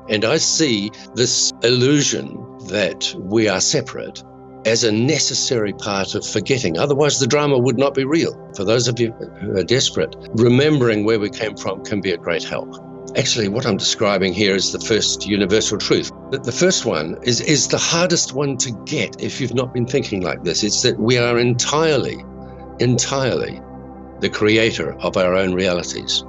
And I see this illusion that we are separate as a necessary part of forgetting. Otherwise, the drama would not be real. For those of you who are desperate, remembering where we came from can be a great help. Actually, what I'm describing here is the first universal truth. The first one is the hardest one to get if you've not been thinking like this. It's that we are entirely the creator of our own realities,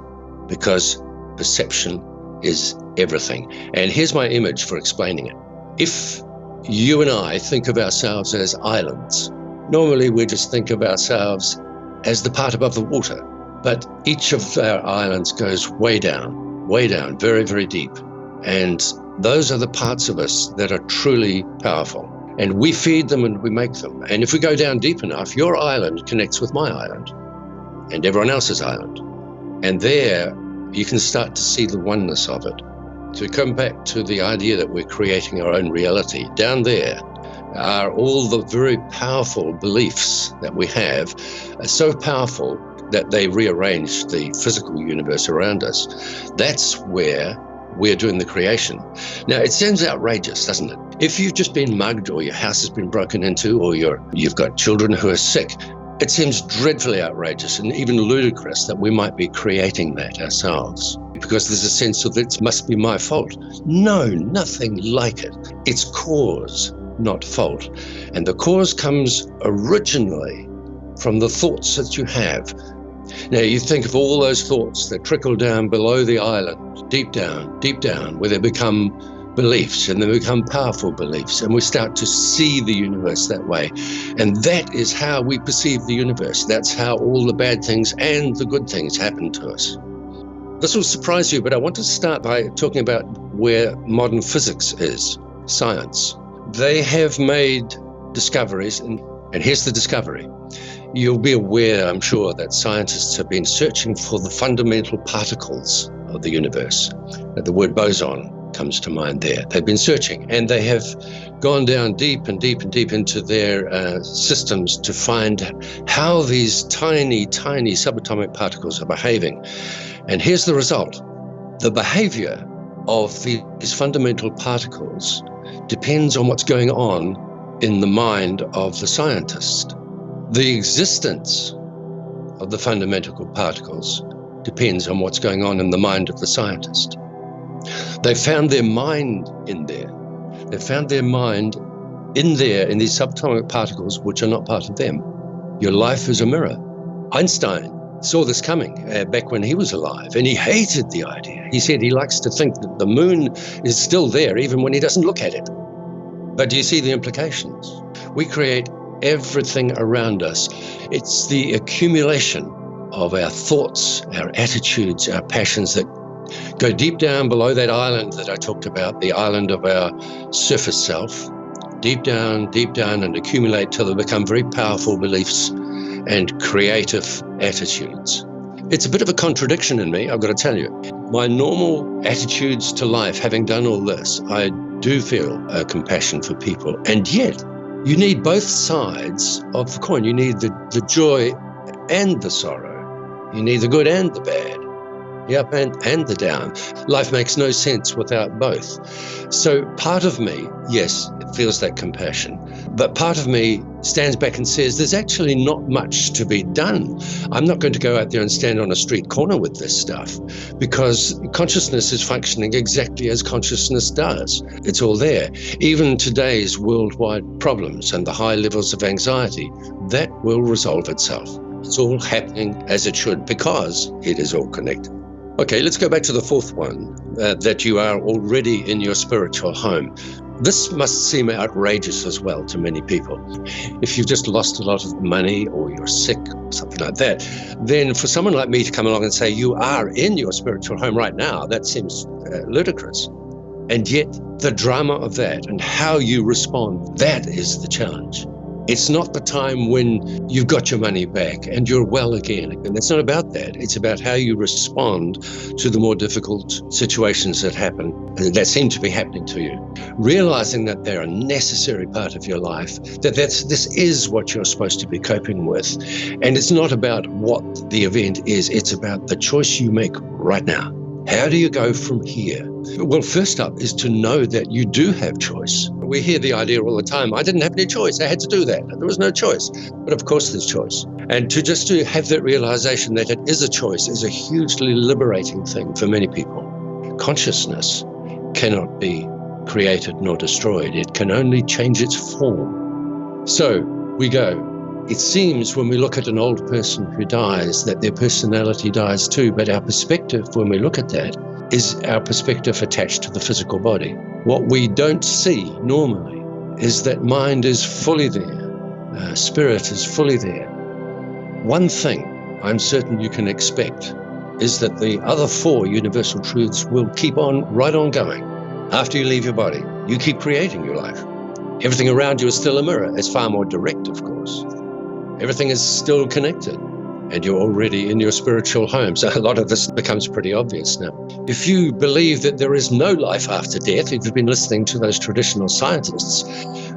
because perception is everything. And here's my image for explaining it. If you and I think of ourselves as islands, normally we just think of ourselves as the part above the water. But each of our islands goes way down, very, very deep. And those are the parts of us that are truly powerful. And we feed them and we make them. And if we go down deep enough, your island connects with my island and everyone else's island. And there you can start to see the oneness of it. To come back to the idea that we're creating our own reality, down there are all the very powerful beliefs that we have, so powerful that they rearrange the physical universe around us. That's where we're doing the creation. Now, it sounds outrageous, doesn't it? If you've just been mugged, or your house has been broken into, or you've got children who are sick, it seems dreadfully outrageous and even ludicrous that we might be creating that ourselves, because there's a sense of it must be my fault. No, nothing like it. It's cause, not fault. And the cause comes originally from the thoughts that you have. Now, you think of all those thoughts that trickle down below the island, deep down, where they become beliefs, and they become powerful beliefs, and we start to see the universe that way. And that is how we perceive the universe. That's how all the bad things and the good things happen to us. This will surprise you, but I want to start by talking about where modern physics is, science. They have made discoveries, and here's the discovery. You'll be aware, I'm sure, that scientists have been searching for the fundamental particles of the universe. The word boson comes to mind there. They've been searching, and they have gone down deep into their systems to find how these tiny subatomic particles are behaving. And here's the result. The behavior of these fundamental particles depends on what's going on in the mind of the scientist. The existence of the fundamental particles depends on what's going on in the mind of the scientist. They found their mind in there. They found their mind in there, in these subatomic particles which are not part of them. Your life is a mirror. Einstein saw this coming back when he was alive, and he hated the idea. He said he likes to think that the moon is still there even when he doesn't look at it. But do you see the implications? We create everything around us. It's the accumulation of our thoughts, our attitudes, our passions that go deep down below that island that I talked about, the island of our surface self, deep down, and accumulate till they become very powerful beliefs and creative attitudes. It's a bit of a contradiction in me, I've got to tell you. My normal attitudes to life, having done all this, I do feel a compassion for people. And yet, you need both sides of the coin. You need the joy and the sorrow. You need the good and the bad. The up and the down. Life makes no sense without both. So part of me, yes, it feels that compassion, but part of me stands back and says there's actually not much to be done. I'm not going to go out there and stand on a street corner with this stuff, because consciousness is functioning exactly as consciousness does. It's all there. Even today's worldwide problems and the high levels of anxiety, that will resolve itself. It's all happening as it should, because it is all connected. Okay, let's go back to the fourth one, that you are already in your spiritual home. This must seem outrageous as well to many people. If you've just lost a lot of money, or you're sick, or something like that, then for someone like me to come along and say you are in your spiritual home right now, that seems ludicrous. And yet the drama of that and how you respond, that is the challenge. It's not the time when you've got your money back and you're well again. And it's not about that. It's about how you respond to the more difficult situations that happen, that seem to be happening to you. Realizing that they're a necessary part of your life, that this is what you're supposed to be coping with. And it's not about what the event is. It's about the choice you make right now. How do you go from here? Well, first up is to know that you do have choice. We hear the idea all the time, I didn't have any choice, I had to do that. There was no choice. But of course there's choice. And to have that realization that it is a choice is a hugely liberating thing for many people. Consciousness cannot be created nor destroyed. It can only change its form. So we go. It seems when we look at an old person who dies that their personality dies too, but our perspective when we look at that is our perspective attached to the physical body. What we don't see normally is that mind is fully there, spirit is fully there. One thing I'm certain you can expect is that the other four universal truths will keep on right on going. After you leave your body, you keep creating your life. Everything around you is still a mirror. It's far more direct, of course. Everything is still connected, and you're already in your spiritual home. So a lot of this becomes pretty obvious now. If you believe that there is no life after death, if you've been listening to those traditional scientists,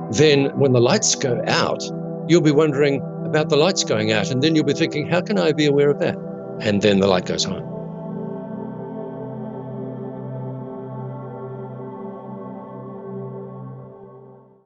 then when the lights go out, you'll be wondering about the lights going out, and then you'll be thinking, how can I be aware of that? And then the light goes on.